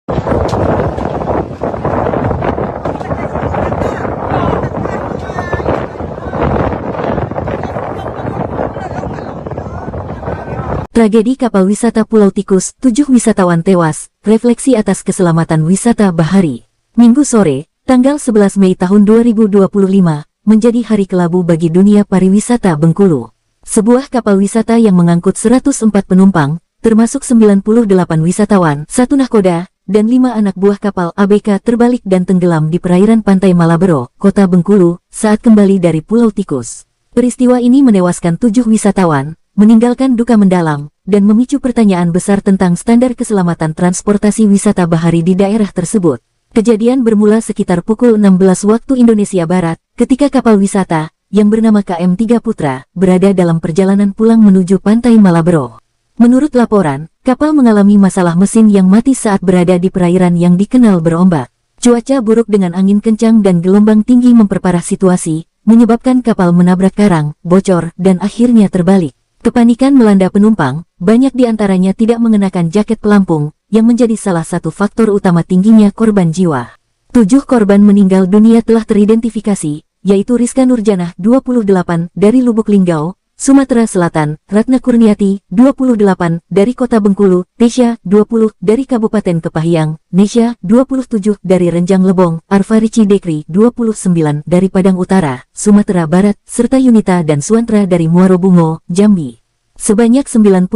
Tragedi kapal wisata Pulau Tikus, 7 wisatawan tewas, refleksi atas keselamatan wisata bahari. Minggu sore, tanggal 11 Mei tahun 2025, menjadi hari kelabu bagi dunia pariwisata Bengkulu. Sebuah kapal wisata yang mengangkut 104 penumpang, termasuk 98 wisatawan, 1 nahkoda, dan 5 anak buah kapal ABK terbalik dan tenggelam di perairan pantai Malabero, Kota Bengkulu, saat kembali dari Pulau Tikus. Peristiwa ini menewaskan 7 wisatawan, meninggalkan duka mendalam, dan memicu pertanyaan besar tentang standar keselamatan transportasi wisata bahari di daerah tersebut. Kejadian bermula sekitar pukul 16 waktu Indonesia Barat, ketika kapal wisata, yang bernama KM3 Putra, berada dalam perjalanan pulang menuju pantai Malabero. Menurut laporan, kapal mengalami masalah mesin yang mati saat berada di perairan yang dikenal berombak. Cuaca buruk dengan angin kencang dan gelombang tinggi memperparah situasi, menyebabkan kapal menabrak karang, bocor, dan akhirnya terbalik. Kepanikan melanda penumpang, banyak di antaranya tidak mengenakan jaket pelampung, yang menjadi salah satu faktor utama tingginya korban jiwa. 7 korban meninggal dunia telah teridentifikasi, yaitu Rizka Nurjanah, 28, dari Lubuk Linggau, Sumatera Selatan, Ratna Kurniati, 28, dari Kota Bengkulu, Tesya, 20, dari Kabupaten Kepahyang, Nesya, 27, dari Renjang Lebong, Arfarici Dekri, 29, dari Padang Utara, Sumatera Barat, serta Yunita dan Suantra dari Muaro Bungo, Jambi. Sebanyak 97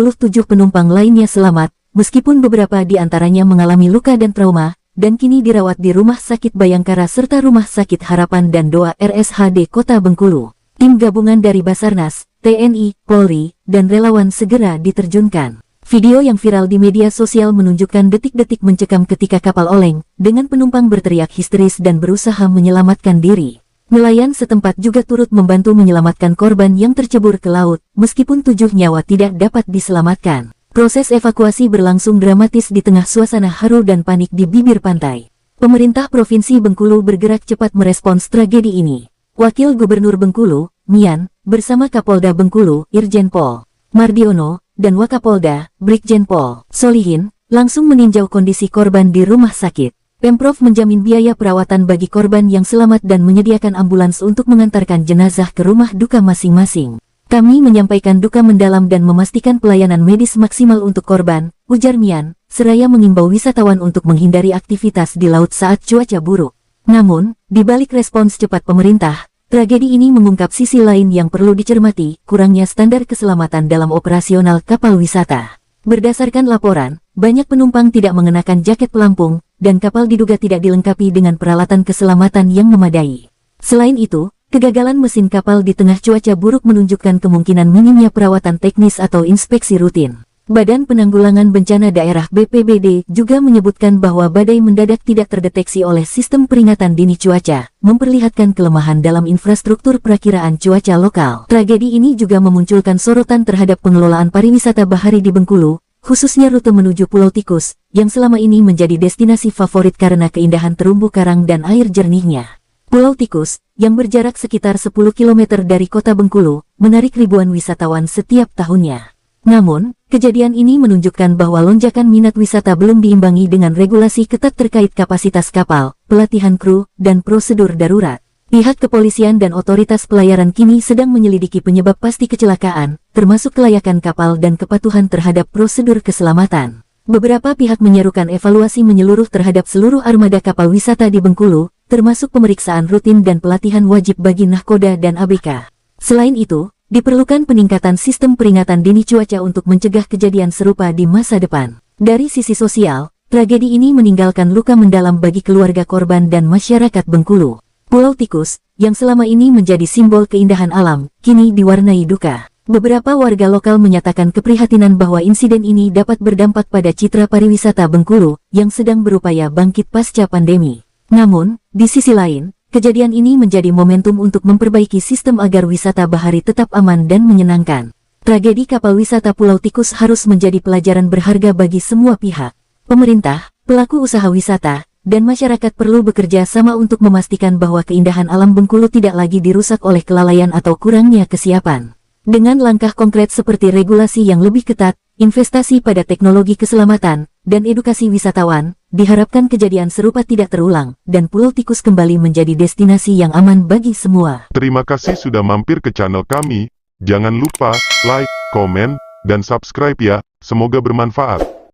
penumpang lainnya selamat, meskipun beberapa di antaranya mengalami luka dan trauma, dan kini dirawat di Rumah Sakit Bayangkara serta Rumah Sakit Harapan dan Doa RSHD Kota Bengkulu. Tim gabungan dari Basarnas, TNI, Polri, dan relawan segera diterjunkan. Video yang viral di media sosial menunjukkan detik-detik mencekam ketika kapal oleng, dengan penumpang berteriak histeris dan berusaha menyelamatkan diri. Nelayan setempat juga turut membantu menyelamatkan korban yang tercebur ke laut, meskipun 7 nyawa tidak dapat diselamatkan. Proses evakuasi berlangsung dramatis di tengah suasana haru dan panik di bibir pantai. Pemerintah Provinsi Bengkulu bergerak cepat merespons tragedi ini. Wakil Gubernur Bengkulu, Mian, bersama Kapolda Bengkulu, Irjen Pol Mardiono, dan Wakapolda, Brigjen Pol Solihin, langsung meninjau kondisi korban di rumah sakit. Pemprov menjamin biaya perawatan bagi korban yang selamat dan menyediakan ambulans untuk mengantarkan jenazah ke rumah duka masing-masing. Kami menyampaikan duka mendalam dan memastikan pelayanan medis maksimal untuk korban, ujar Mian, seraya mengimbau wisatawan untuk menghindari aktivitas di laut saat cuaca buruk. Namun, di balik respons cepat pemerintah, tragedi ini mengungkap sisi lain yang perlu dicermati, kurangnya standar keselamatan dalam operasional kapal wisata. Berdasarkan laporan, banyak penumpang tidak mengenakan jaket pelampung, dan kapal diduga tidak dilengkapi dengan peralatan keselamatan yang memadai. Selain itu, kegagalan mesin kapal di tengah cuaca buruk menunjukkan kemungkinan minimnya perawatan teknis atau inspeksi rutin. Badan Penanggulangan Bencana Daerah BPBD juga menyebutkan bahwa badai mendadak tidak terdeteksi oleh sistem peringatan dini cuaca, memperlihatkan kelemahan dalam infrastruktur perakiraan cuaca lokal. Tragedi ini juga memunculkan sorotan terhadap pengelolaan pariwisata bahari di Bengkulu, khususnya rute menuju Pulau Tikus, yang selama ini menjadi destinasi favorit karena keindahan terumbu karang dan air jernihnya. Pulau Tikus, yang berjarak sekitar 10 km dari kota Bengkulu, menarik ribuan wisatawan setiap tahunnya. Namun, kejadian ini menunjukkan bahwa lonjakan minat wisata belum diimbangi dengan regulasi ketat terkait kapasitas kapal, pelatihan kru, dan prosedur darurat. Pihak kepolisian dan otoritas pelayaran kini sedang menyelidiki penyebab pasti kecelakaan, termasuk kelayakan kapal dan kepatuhan terhadap prosedur keselamatan. Beberapa pihak menyerukan evaluasi menyeluruh terhadap seluruh armada kapal wisata di Bengkulu, termasuk pemeriksaan rutin dan pelatihan wajib bagi nahkoda dan ABK. Selain itu, diperlukan peningkatan sistem peringatan dini cuaca untuk mencegah kejadian serupa di masa depan. Dari sisi sosial, tragedi ini meninggalkan luka mendalam bagi keluarga korban dan masyarakat Bengkulu. Pulau Tikus, yang selama ini menjadi simbol keindahan alam, kini diwarnai duka. Beberapa warga lokal menyatakan keprihatinan bahwa insiden ini dapat berdampak pada citra pariwisata Bengkulu, yang sedang berupaya bangkit pasca pandemi. Namun, di sisi lain, kejadian ini menjadi momentum untuk memperbaiki sistem agar wisata bahari tetap aman dan menyenangkan. Tragedi kapal wisata Pulau Tikus harus menjadi pelajaran berharga bagi semua pihak. Pemerintah, pelaku usaha wisata, dan masyarakat perlu bekerja sama untuk memastikan bahwa keindahan alam Bengkulu tidak lagi dirusak oleh kelalaian atau kurangnya kesiapan. Dengan langkah konkret seperti regulasi yang lebih ketat, investasi pada teknologi keselamatan, dan edukasi wisatawan, Diharapkan kejadian serupa tidak terulang, dan Pulau Tikus kembali menjadi destinasi yang aman bagi semua. Terima kasih sudah mampir ke channel kami. Jangan lupa like, komen, dan subscribe ya. Semoga bermanfaat.